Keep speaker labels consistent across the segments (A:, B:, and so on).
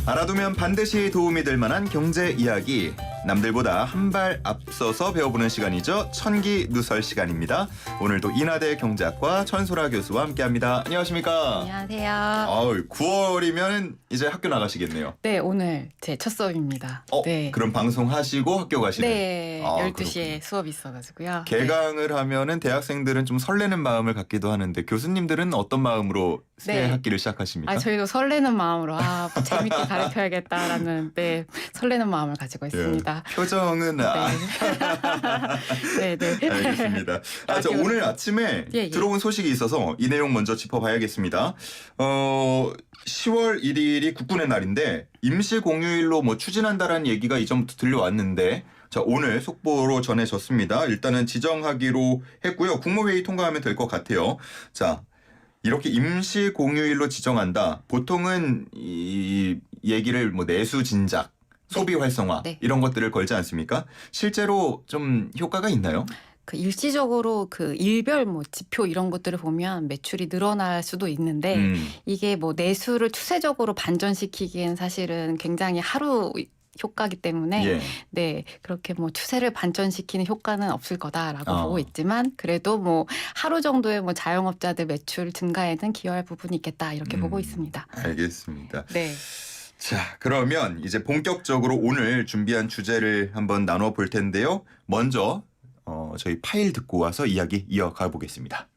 A: 알아두면 반드시 도움이 될 만한 경제 이야기. 남들보다 한 발 앞서서 배워보는 시간이죠. 천기누설 시간입니다. 오늘도 인하대 경제학과 천소라 교수와 함께합니다. 안녕하십니까?
B: 안녕하세요.
A: 9월이면 이제 학교 나가시겠네요.
B: 네, 오늘 제 첫 수업입니다. 네.
A: 그럼 방송하시고 학교 가시는?
B: 네, 12시에
A: 그렇군요.
B: 수업이 있어가지고요.
A: 개강을 하면은 대학생들은 좀 설레는 마음을 갖기도 하는데 교수님들은 어떤 마음으로 새
B: 네.
A: 학기를 시작하십니까?
B: 저희도 설레는 마마음으로 재밌게 가르쳐야겠다라는 설레는 마음을 가지고 있습니다.
A: 표정은
B: 네, 네.
A: 알겠습니다. 자, 오늘 아침에
B: 예.
A: 들어온 소식이 있어서 이 내용 먼저 짚어봐야겠습니다. 10월 1일이 국군의 날인데 임시 공휴일로 추진한다라는 얘기가 이전부터 들려왔는데 자, 오늘 속보로 전해졌습니다. 일단은 지정하기로 했고요. 국무회의 통과하면 될 것 같아요. 자, 이렇게 임시 공휴일로 지정한다. 보통은 이 얘기를 내수 진작, 소비 활성화 이런 것들을 걸지 않습니까? 실제로 좀 효과가 있나요?
B: 일시적으로 일별 지표 이런 것들을 보면 매출이 늘어날 수도 있는데 이게 내수를 추세적으로 반전시키기엔 사실은 굉장히 하루 효과기 때문에 네, 그렇게 추세를 반전시키는 효과는 없을 거다라고 보고 있지만 그래도 하루 정도의 자영업자들 매출 증가에는 기여할 부분이 있겠다 이렇게 보고 있습니다.
A: 알겠습니다.
B: 네.
A: 자, 그러면 이제 본격적으로 오늘 준비한 주제를 한번 나눠 볼 텐데요. 먼저 저희 파일 듣고 와서 이야기 이어가 보겠습니다.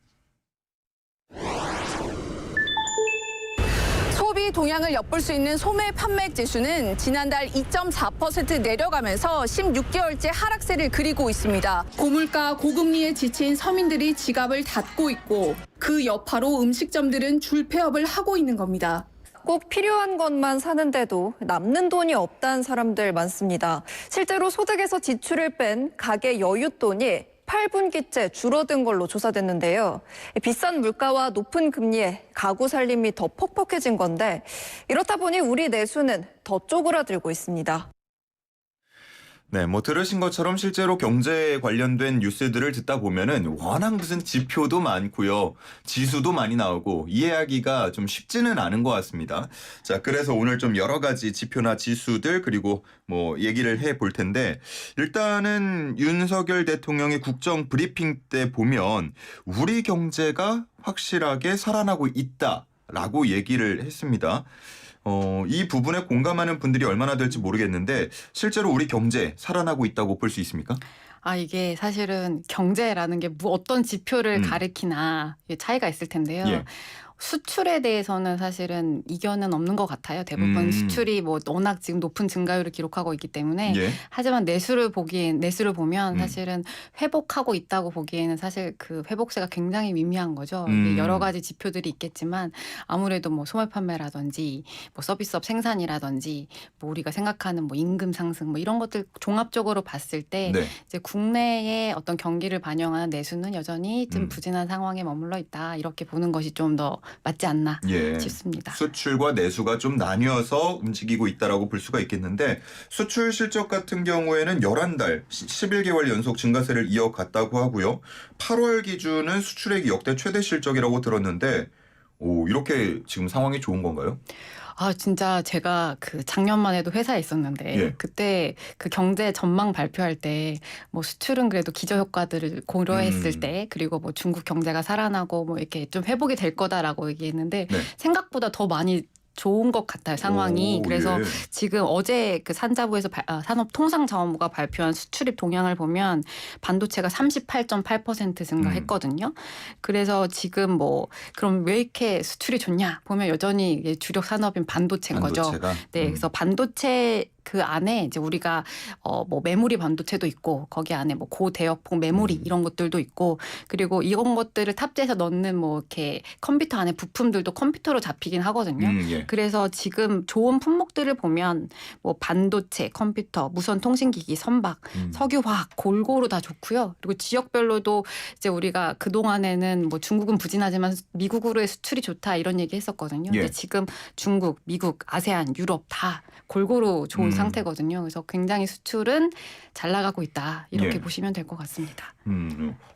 C: 소비 동향을 엿볼 수 있는 소매 판매액 지수는 지난달 2.4% 내려가면서 16개월째 하락세를 그리고 있습니다. 고물가, 고금리에 지친 서민들이 지갑을 닫고 있고 그 여파로 음식점들은 줄폐업을 하고 있는 겁니다.
D: 꼭 필요한 것만 사는데도 남는 돈이 없다는 사람들 많습니다. 실제로 소득에서 지출을 뺀 가계 여윳돈이 8분기째 줄어든 걸로 조사됐는데요. 비싼 물가와 높은 금리에 가구 살림이 더 퍽퍽해진 건데 이렇다 보니 우리 내수는 더 쪼그라들고 있습니다.
A: 네, 들으신 것처럼 실제로 경제에 관련된 뉴스들을 듣다 보면은 워낙 무슨 지표도 많고요. 지수도 많이 나오고 이해하기가 좀 쉽지는 않은 것 같습니다. 자, 그래서 오늘 좀 여러 가지 지표나 지수들 그리고 얘기를 해볼 텐데 일단은 윤석열 대통령의 국정 브리핑 때 보면 우리 경제가 확실하게 살아나고 있다라고 얘기를 했습니다. 이 부분에 공감하는 분들이 얼마나 될지 모르겠는데 실제로 우리 경제 살아나고 있다고 볼 수 있습니까?
B: 이게 사실은 경제라는 게 어떤 지표를 가리키나 차이가 있을 텐데요.
A: 예.
B: 수출에 대해서는 사실은 이견은 없는 것 같아요. 대부분 수출이 워낙 지금 높은 증가율을 기록하고 있기 때문에 하지만 내수를 보면 사실은 회복하고 있다고 보기에는 사실 그 회복세가 굉장히 미미한 거죠. 여러 가지 지표들이 있겠지만 아무래도 소매 판매라든지 서비스업 생산이라든지 우리가 생각하는 임금 상승 이런 것들 종합적으로 봤을 때 이제 국내의 어떤 경기를 반영하는 내수는 여전히 좀 부진한 상황에 머물러 있다. 이렇게 보는 것이 좀 더 맞지 않나 싶습니다.
A: 수출과 내수가 좀 나뉘어서 움직이고 있다라고 볼 수가 있겠는데 수출 실적 같은 경우에는 11달, 11개월 연속 증가세를 이어갔다고 하고요. 8월 기준은 수출액이 역대 최대 실적이라고 들었는데 이렇게 지금 상황이 좋은 건가요?
B: 진짜 제가 작년만 해도 회사에 있었는데 그때 경제 전망 발표할 때 수출은 그래도 기저효과들을 고려했을 때 그리고 중국 경제가 살아나고 이렇게 좀 회복이 될 거다라고 얘기했는데 생각보다 더 많이 좋은 것 같아요, 상황이. 그래서 지금 어제 산자부에서 산업통상자원부가 발표한 수출입 동향을 보면 반도체가 38.8% 증가했거든요. 그래서 지금 그럼 왜 이렇게 수출이 좋냐 보면 여전히 주력 산업인 반도체인 거죠. 네, 그래서 반도체 그 안에 이제 우리가 메모리 반도체도 있고 거기 안에 고대역폭 메모리 이런 것들도 있고 그리고 이런 것들을 탑재해서 넣는 이렇게 컴퓨터 안에 부품들도 컴퓨터로 잡히긴 하거든요. 그래서 지금 좋은 품목들을 보면 반도체, 컴퓨터, 무선 통신기기, 선박, 석유화학 골고루 다 좋고요. 그리고 지역별로도 이제 우리가 그 동안에는 중국은 부진하지만 미국으로의 수출이 좋다 이런 얘기 했었거든요. 근데 지금 중국, 미국, 아세안, 유럽 다 골고루 좋은 상태거든요. 그래서 굉장히 수출은 잘 나가고 있다. 이렇게 보시면 될 것 같습니다.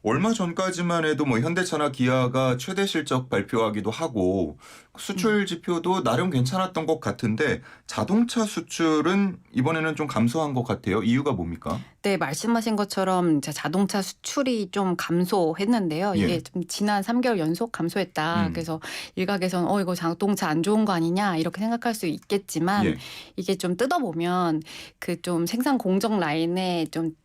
A: 얼마 전까지만 해도 현대차나 기아가 최대 실적 발표하기도 하고 수출 지표도 나름 괜찮았던 것 같은데 자동차 수출은 이번에는 좀 감소한 것 같아요. 이유가 뭡니까?
B: 네, 말씀하신 것처럼 이제 자동차 수출이 좀 감소했는데요. 이게
A: 예.
B: 좀 지난 3개월 연속 감소했다.
A: 음.
B: 그래서 일각에서는 이거 자동차 안 좋은 거 아니냐 이렇게 생각할 수 있겠지만
A: 예.
B: 이게 좀 뜯어보면 그 좀 생산 공정 라인에 좀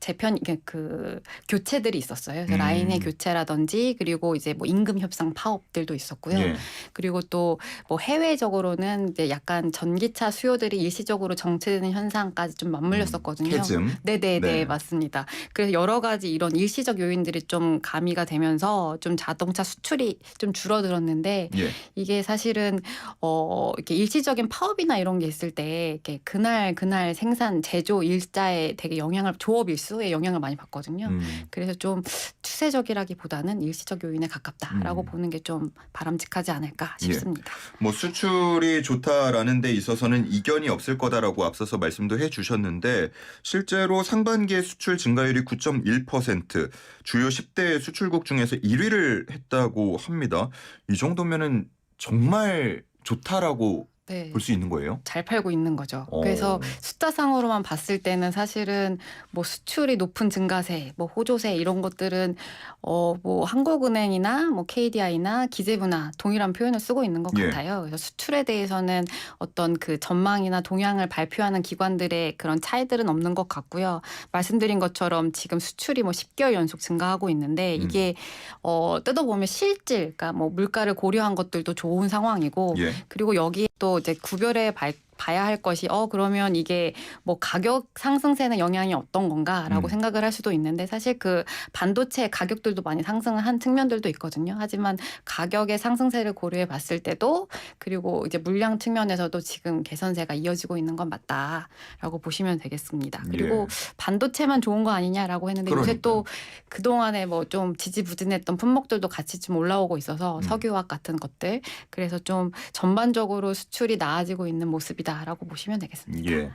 B: 그 교체들이 있었어요. 그래서 라인의 교체라든지 그리고 이제 뭐 임금 협상 파업들도 있었고요.
A: 예.
B: 그리고 또 뭐 해외적으로는 이제 약간 전기차 수요들이 일시적으로 정체되는 현상까지 좀 맞물렸었거든요.
A: 해즘.
B: 네네네,
A: 네.
B: 맞습니다. 그래서 여러 가지 이런 일시적 요인들이 좀 가미가 되면서 좀 자동차 수출이 좀 줄어들었는데
A: 예.
B: 이게 사실은 이렇게 일시적인 파업이나 이런 게 있을 때 이렇게 그날 생산 제조 일자에 되게 조업 일수에 영향을 많이 받거든요. 그래서 좀 추세적이라기보다는 일시적 요인에 가깝다라고 보는 게 좀 바람직하지 않을까 싶습니다.
A: 뭐 수출이 좋다라는 데 있어서는 이견이 없을 거다라고 앞서서 말씀도 해주셨는데 실제로 상반기에 수출 증가율이 9.1%, 주요 10대 수출국 중에서 1위를 했다고 합니다. 이 정도면은 정말 좋다라고
B: 네.
A: 볼 수 있는 거예요?
B: 잘 팔고 있는 거죠. 그래서 숫자상으로만 봤을 때는 사실은 뭐 수출이 높은 증가세, 뭐 호조세 이런 것들은 뭐 한국은행이나 뭐 KDI나 기재부나 동일한 표현을 쓰고 있는 것
A: 예.
B: 같아요. 그래서 수출에 대해서는 어떤 그 전망이나 동향을 발표하는 기관들의 그런 차이들은 없는 것 같고요. 말씀드린 것처럼 지금 수출이 뭐 10개월 연속 증가하고 있는데 이게 뜯어보면 실질, 그러니까 뭐 물가를 고려한 것들도 좋은 상황이고
A: 예.
B: 그리고 여기에 또 이제 구별해 봐야 할 것이 그러면 이게 뭐 가격 상승세는 영향이 어떤 건가라고 생각을 할 수도 있는데 사실 그 반도체 가격들도 많이 상승을 한 측면들도 있거든요. 하지만 가격의 상승세를 고려해 봤을 때도 그리고 이제 물량 측면에서도 지금 개선세가 이어지고 있는 건 맞다라고 보시면 되겠습니다. 그리고 반도체만 좋은 거 아니냐라고 했는데 요새 또 그동안에 뭐 좀 지지부진했던 품목들도 같이 좀 올라오고 있어서 석유화학 같은 것들 그래서 좀 전반적으로 수출이 나아지고 있는 모습이다라고 보시면 되겠습니다.
A: 예.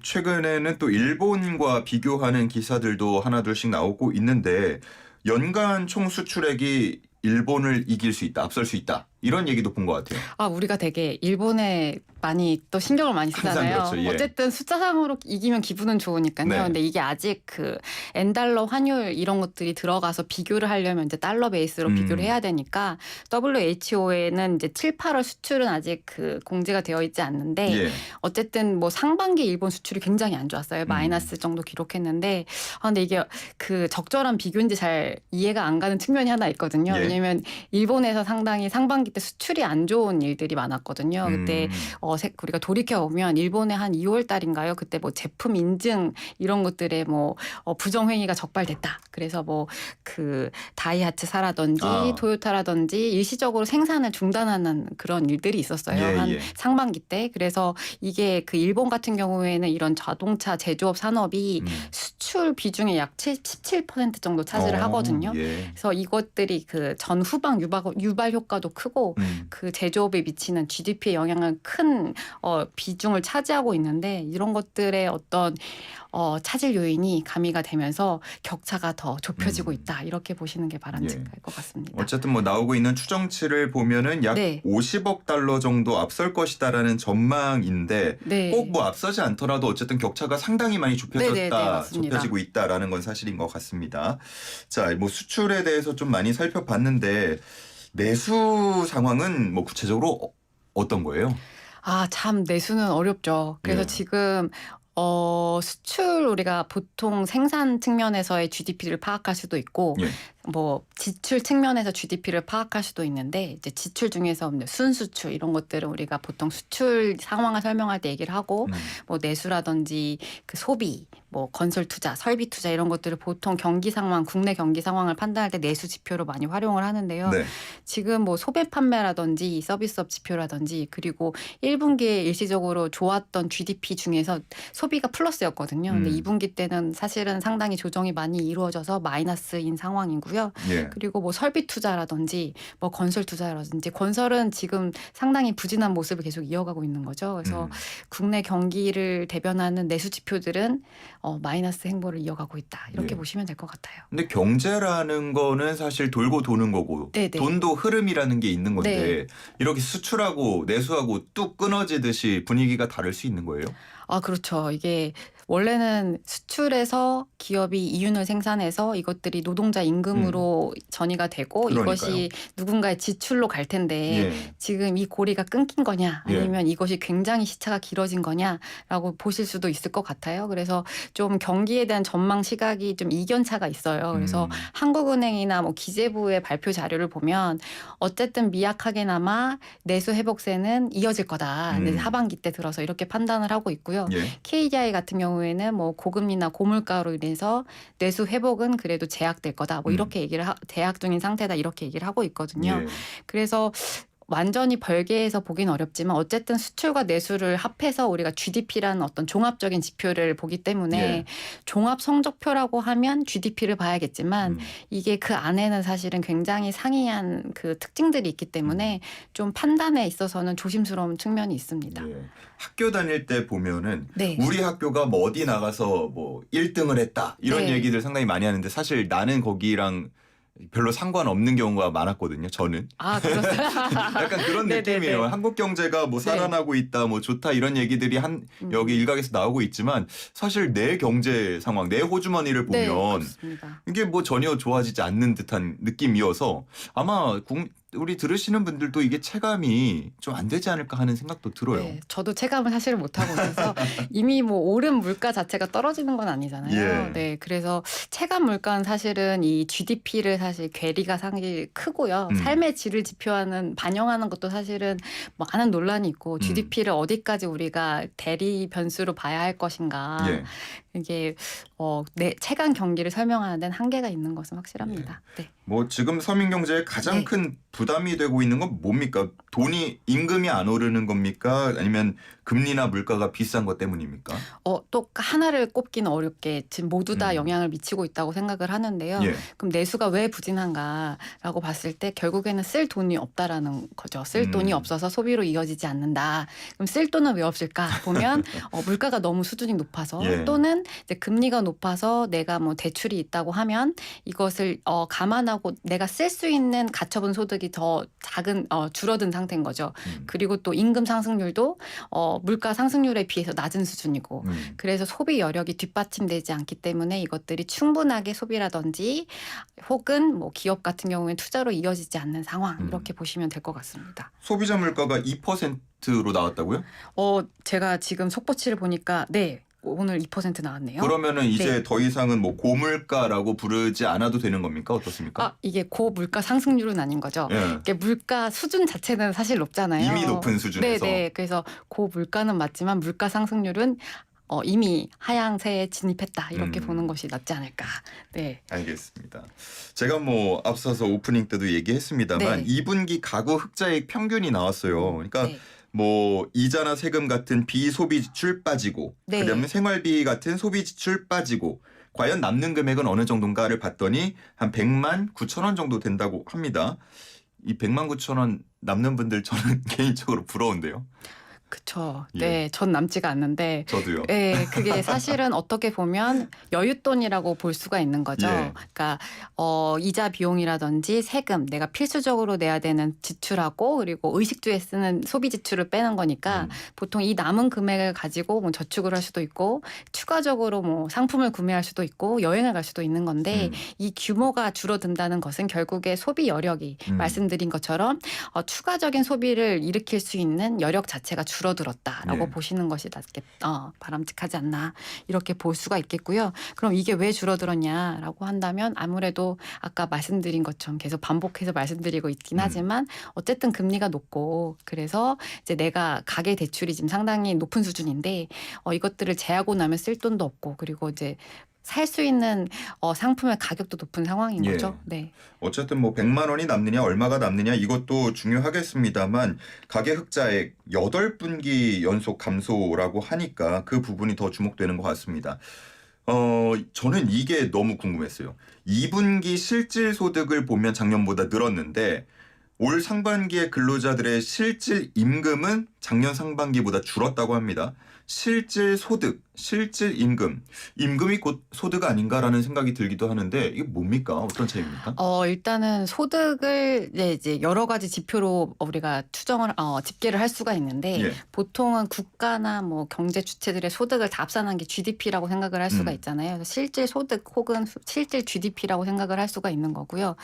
A: 최근에는 또 일본과 비교하는 기사들도 하나둘씩 나오고 있는데 연간 총 수출액이 일본을 이길 수 있다, 앞설 수 있다. 이런 얘기도 본 것 같아요.
B: 우리가 되게 일본에 많이 또 신경을 많이 쓰잖아요.
A: 그렇죠. 예.
B: 어쨌든 숫자상으로 이기면 기분은 좋으니까요.
A: 네.
B: 근데 이게 아직 그 엔달러 환율 이런 것들이 들어가서 비교를 하려면 이제 달러 베이스로 비교를 해야 되니까 WHO에는 이제 7, 8월 수출은 아직 그 공지가 되어 있지 않는데
A: 예.
B: 어쨌든 뭐 상반기 일본 수출이 굉장히 안 좋았어요. 마이너스 정도 기록했는데 근데 이게 그 적절한 비교인지 잘 이해가 안 가는 측면이 하나 있거든요.
A: 예.
B: 왜냐하면 일본에서 상당히 상반기 때 수출이 안 좋은 일들이 많았거든요. 그때 우리가 돌이켜 보면 일본에 한 2월 달인가요? 그때 뭐 제품 인증 이런 것들에 뭐 부정 행위가 적발됐다. 그래서 뭐 그 다이하츠사라든지 토요타라든지 일시적으로 생산을 중단하는 그런 일들이 있었어요.
A: 예,
B: 한
A: 예.
B: 상반기 때. 그래서 이게 그 일본 같은 경우에는 이런 자동차 제조업 산업이 수출 비중의 약 17% 정도 차지를 하거든요.
A: 예.
B: 그래서 이것들이 그 전후방 유발 효과도 크고 그 제조업에 미치는 GDP에 영향을 큰 비중을 차지하고 있는데 이런 것들의 어떤 차질 요인이 가미가 되면서 격차가 더 좁혀지고 있다. 이렇게 보시는 게 바람직할 것 같습니다.
A: 어쨌든 뭐 나오고 있는 추정치를 보면은 약
B: 네.
A: 50억 달러 정도 앞설 것이다라는 전망인데
B: 네.
A: 꼭 뭐 앞서지 않더라도 어쨌든 격차가 상당히 많이
B: 네네네, 맞습니다.
A: 좁혀지고 있다라는 건 사실인 것 같습니다. 자, 뭐 수출에 대해서 좀 많이 살펴봤는데 내수 상황은 뭐 구체적으로 어떤 거예요?
B: 참 내수는 어렵죠. 그래서
A: 예.
B: 지금 수출 우리가 보통 생산 측면에서의 GDP를 파악할 수도 있고
A: 예.
B: 뭐 지출 측면에서 GDP를 파악할 수도 있는데 이제 지출 중에서 순수출 이런 것들은 우리가 보통 수출 상황을 설명할 때 얘기를 하고 뭐 내수라든지 그 소비, 뭐 건설 투자, 설비 투자 이런 것들을 보통 경기 상황, 국내 경기 상황을 판단할 때 내수 지표로 많이 활용을 하는데요.
A: 네.
B: 지금 뭐 소배 판매라든지 서비스업 지표라든지 그리고 1분기에 일시적으로 좋았던 GDP 중에서 소비가 플러스였거든요. 근데 2분기 때는 사실은 상당히 조정이 많이 이루어져서 마이너스인 상황이고요.
A: 예.
B: 그리고 뭐 설비 투자라든지 뭐 건설 투자라든지 건설은 지금 상당히 부진한 모습을 계속 이어가고 있는 거죠. 그래서 국내 경기를 대변하는 내수 지표들은 마이너스 행보를 이어가고 있다. 이렇게
A: 예.
B: 보시면 될 것 같아요.
A: 근데 경제라는 거는 사실 돌고 도는 거고
B: 네네.
A: 돈도 흐름이라는 게 있는 건데
B: 네.
A: 이렇게 수출하고 내수하고 뚝 끊어지듯이 분위기가 다를 수 있는 거예요?
B: 아, 그렇죠. 이게 원래는 수출해서 기업이 이윤을 생산해서 이것들이 노동자 임금으로 전이가 되고
A: 그러니까요.
B: 이것이 누군가의 지출로 갈 텐데
A: 예.
B: 지금 이 고리가 끊긴 거냐
A: 예.
B: 아니면 이것이 굉장히 시차가 길어진 거냐라고 보실 수도 있을 것 같아요. 그래서 좀 경기에 대한 전망 시각이 좀 이견차가 있어요. 그래서 한국은행이나 뭐 기재부의 발표 자료를 보면 어쨌든 미약하게나마 내수 회복세는 이어질 거다. 하반기 때 들어서 이렇게 판단을 하고 있고요.
A: 예.
B: KDI 같은 경우에는 뭐 고금리나 고물가로 인해서 내수 회복은 그래도 제약될 거다. 뭐 이렇게 얘기를 제약 중인 상태다. 이렇게 얘기를 하고 있거든요.
A: 예.
B: 그래서 완전히 별개해서 보긴 어렵지만 어쨌든 수출과 내수를 합해서 우리가 GDP라는 어떤 종합적인 지표를 보기 때문에
A: 예.
B: 종합 성적표라고 하면 GDP를 봐야겠지만 이게 그 안에는 사실은 굉장히 상이한 그 특징들이 있기 때문에 좀 판단에 있어서는 조심스러운 측면이 있습니다.
A: 예. 학교 다닐 때 보면은
B: 네.
A: 우리 학교가 뭐 어디 나가서 뭐 1등을 했다 이런
B: 네.
A: 얘기들 상당히 많이 하는데 사실 나는 거기랑 별로 상관없는 경우가 많았거든요. 저는
B: 아, 그렇습니다.
A: 약간 그런
B: 네네네.
A: 느낌이에요. 한국 경제가 뭐
B: 네.
A: 살아나고 있다, 뭐 좋다 이런 얘기들이 여기 일각에서 나오고 있지만 사실 내 경제 상황, 내 호주머니를
B: 네,
A: 보면
B: 그렇습니다.
A: 이게 뭐 전혀 좋아지지 않는 듯한 느낌이어서 아마 우리 들으시는 분들도 이게 체감이 좀 안 되지 않을까 하는 생각도 들어요.
B: 네, 저도 체감을 사실 못하고 있어서 이미 뭐 오른 물가 자체가 떨어지는 건 아니잖아요.
A: 예.
B: 네, 그래서 체감 물가는 사실은 이 GDP를 사실 괴리가 상당히 크고요. 삶의 질을 지표하는 반영하는 것도 사실은 많은 논란이 있고 GDP를 어디까지 우리가 대리 변수로 봐야 할 것인가.
A: 예.
B: 이게 내 체감 경기를 설명하는 데는 한계가 있는 것은 확실합니다. 네.
A: 뭐 지금 서민 경제에 가장
B: 네.
A: 큰 부담이 되고 있는 건 뭡니까? 임금이 안 오르는 겁니까? 아니면 금리나 물가가 비싼 것 때문입니까?
B: 또 하나를 꼽기는 어렵게 지금 모두 다 영향을 미치고 있다고 생각을 하는데요.
A: 예.
B: 그럼 내수가 왜 부진한가라고 봤을 때 결국에는 쓸 돈이 없다라는 거죠. 쓸 돈이 없어서 소비로 이어지지 않는다. 그럼 쓸 돈은 왜 없을까? 보면 물가가 너무 수준이 높아서
A: 예.
B: 또는 이제 금리가 높아서 내가 뭐 대출이 있다고 하면 이것을 감안하고 내가 쓸 수 있는 가처분 소득이 더 줄어든 상태인 거죠. 그리고 또 임금 상승률도 물가 상승률에 비해서 낮은 수준이고 그래서 소비 여력이 뒷받침되지 않기 때문에 이것들이 충분하게 소비라든지 혹은 뭐 기업 같은 경우에 투자로 이어지지 않는 상황 이렇게 보시면 될 것 같습니다.
A: 소비자 물가가 2%로 나왔다고요?
B: 제가 지금 속보치를 보니까 네. 오늘 2% 나왔네요.
A: 그러면은 이제
B: 네.
A: 더 이상은 뭐 고물가라고 부르지 않아도 되는 겁니까? 어떻습니까?
B: 이게 고물가 상승률은 아닌 거죠.
A: 예.
B: 이게 물가 수준 자체는 사실 높잖아요.
A: 이미 높은 수준에서.
B: 네네. 그래서 고물가는 맞지만 물가 상승률은 이미 하향세에 진입했다. 이렇게 보는 것이 낫지 않을까. 네.
A: 알겠습니다. 제가 뭐 앞서서 오프닝 때도 얘기했습니다만
B: 네.
A: 2분기 가구 흑자액 평균이 나왔어요. 그러니까
B: 네.
A: 뭐 이자나 세금 같은 비소비 지출 빠지고
B: 네.
A: 그다음에 생활비 같은 소비 지출 빠지고 과연 남는 금액은 어느 정도인가를 봤더니 한 100만 9천 원 정도 된다고 합니다. 이 100만 9천 원 남는 분들 저는 개인적으로 부러운데요.
B: 그쵸.
A: 예.
B: 네. 전 남지가 않는데.
A: 저도요.
B: 네. 그게 사실은 어떻게 보면 여윳돈이라고 볼 수가 있는 거죠.
A: 예.
B: 그러니까 이자 비용이라든지 세금 내가 필수적으로 내야 되는 지출하고 그리고 의식주에 쓰는 소비 지출을 빼는 거니까 보통 이 남은 금액을 가지고 뭐 저축을 할 수도 있고 추가적으로 뭐 상품을 구매할 수도 있고 여행을 갈 수도 있는 건데 이 규모가 줄어든다는 것은 결국에 소비 여력이 말씀드린 것처럼 추가적인 소비를 일으킬 수 있는 여력 자체가 줄어들었다라고
A: 예.
B: 보시는 것이 바람직하지 않나 이렇게 볼 수가 있겠고요. 그럼 이게 왜 줄어들었냐라고 한다면 아무래도 아까 말씀드린 것처럼 계속 반복해서 말씀드리고 있긴 하지만 어쨌든 금리가 높고 그래서 이제 내가 가계 대출이 지금 상당히 높은 수준인데 이것들을 제하고 나면 쓸 돈도 없고 그리고 이제 살 수 있는 상품의 가격도 높은 상황인
A: 예.
B: 거죠. 네.
A: 어쨌든 뭐 100만 원이 남느냐 얼마가 남느냐 이것도 중요하겠습니다만 가계 흑자액 8분기 연속 감소라고 하니까 그 부분이 더 주목되는 것 같습니다. 저는 이게 너무 궁금했어요. 2분기 실질 소득을 보면 작년보다 늘었는데 올 상반기에 근로자들의 실질 임금은 작년 상반기보다 줄었다고 합니다. 실질 소득, 실질 임금, 임금이 곧 소득 아닌가라는 생각이 들기도 하는데 이게 뭡니까? 어떤 차이입니까?
B: 일단은 소득을 이제 여러 가지 지표로 우리가 집계를 할 수가 있는데
A: 예.
B: 보통은 국가나 뭐 경제 주체들의 소득을 다 합산한 게 GDP라고 생각을 할 수가 있잖아요. 그래서 실질 소득 혹은 실질 GDP라고 생각을 할 수가 있는 거고요.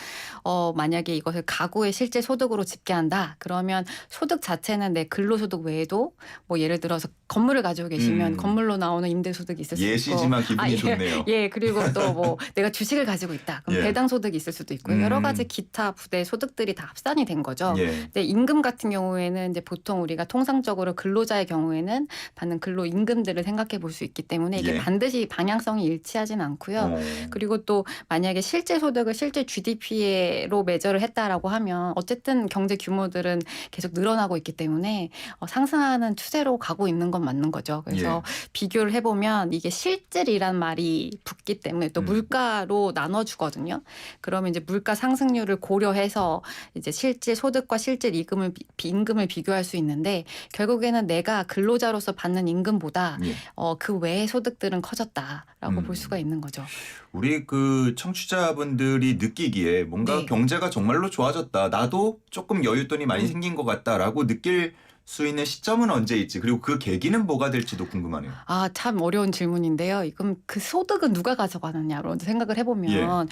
B: 만약에 이것을 가구의 실질 소득으로 집계한다. 그러면 소득 자체는 내 근로소득 외에도 뭐 예를 들어서 건물을 가지고 계시면 건물로 나오는 임대소득이 있을 수 있고.
A: 예시지만 기분이 좋네요.
B: 예, 그리고 또 뭐 내가 주식을 가지고 있다. 그럼
A: 예.
B: 배당 소득이 있을 수도 있고요. 여러 가지 기타 부대 소득들이 다 합산이 된 거죠.
A: 예.
B: 근데 임금 같은 경우에는 이제 보통 우리가 통상적으로 근로자의 경우에는 받는 근로 임금들을 생각해 볼 수 있기 때문에 이게
A: 예.
B: 반드시 방향성이 일치하진 않고요. 그리고 또 만약에 실제 소득을 실제 GDP로 매저를 했다라고 하면 어쨌든 경제 규모들은 계속 늘어나고 있기 때문에 상승하는 추세로 가고 있는 건 맞는 거죠. 그래서 비교를 해보면 이게 실질이란 말이 붙기 때문에 또 물가로 나눠주거든요. 그러면 이제 물가 상승률을 고려해서 이제 실질 소득과 실질 임금을 비교할 수 있는데 결국에는 내가 근로자로서 받는 임금보다
A: 예.
B: 그 외의 소득들은 커졌다라고 볼 수가 있는 거죠.
A: 우리 그 청취자분들이 느끼기에 뭔가
B: 네.
A: 경제가 정말로 좋아졌다. 나도 조금 여윳돈이 많이 생긴 것 같다라고 느낄 수 있는 시점은 언제일지 그리고 그 계기는 뭐가 될지도 궁금하네요.
B: 참 어려운 질문인데요. 그럼 그 소득은 누가 가져가느냐로 생각을 해보면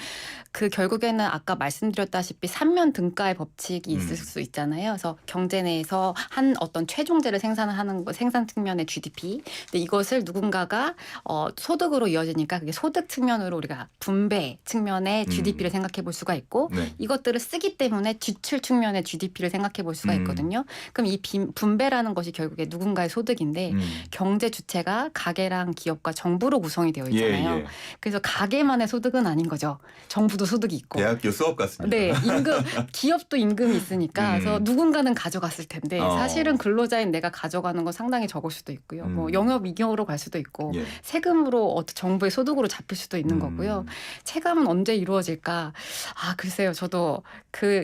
B: 그 결국에는 아까 말씀드렸다시피 삼면 등가의 법칙이 있을 수 있잖아요. 그래서 경제 내에서 한 어떤 최종재를 생산하는 거, 생산 측면의 GDP. 근데 이것을 누군가가 소득으로 이어지니까 그게 소득 측면으로 우리가 분배 측면의 GDP를 생각해 볼 수가 있고
A: 네.
B: 이것들을 쓰기 때문에 지출 측면의 GDP를 생각해 볼 수가 있거든요. 그럼 이 분배라는 것이 결국에 누군가의 소득인데 경제 주체가 가게랑 기업과 정부로 구성이 되어 있잖아요.
A: 예.
B: 그래서 가게만의 소득은 아닌 거죠. 정부도 소득이 있고.
A: 대학교 수업 같습니다.
B: 네, 기업도 임금이 있으니까 그래서 누군가는 가져갔을 텐데 사실은 근로자인 내가 가져가는 건 상당히 적을 수도 있고요. 뭐 영업 이경으로 갈 수도 있고
A: 예.
B: 세금으로 정부의 소득으로 잡힐 수도 있는 거고요. 체감은 언제 이루어질까? 글쎄요. 저도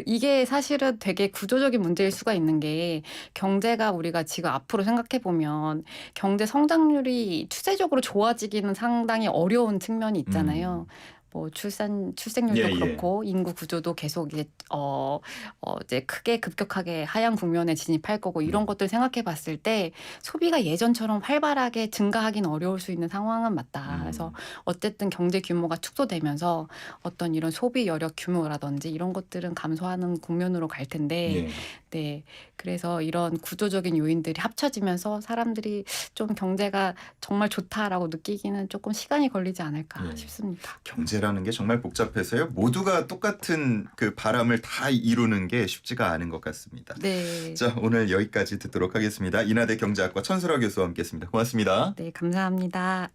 B: 이게 사실은 되게 구조적인 문제일 수가 있는 게 경제가 우리가 지금 앞으로 생각해 보면 경제 성장률이 추세적으로 좋아지기는 상당히 어려운 측면이 있잖아요. 뭐 출생률도 그렇고 인구 구조도 계속 이제 크게 급격하게 하향 국면에 진입할 거고 이런 것들 생각해 봤을 때 소비가 예전처럼 활발하게 증가하기는 어려울 수 있는 상황은 맞다. 그래서 어쨌든 경제 규모가 축소되면서 어떤 이런 소비 여력 규모라든지 이런 것들은 감소하는 국면으로 갈 텐데 네. 그래서 이런 구조적인 요인들이 합쳐지면서 사람들이 좀 경제가 정말 좋다라고 느끼기는 조금 시간이 걸리지 않을까 싶습니다.
A: 경제라는 게 정말 복잡해서요. 모두가 똑같은 그 바람을 다 이루는 게 쉽지가 않은 것 같습니다.
B: 네.
A: 자, 오늘 여기까지 듣도록 하겠습니다. 인하대 경제학과 천설아 교수와 함께했습니다. 고맙습니다.
B: 네, 감사합니다.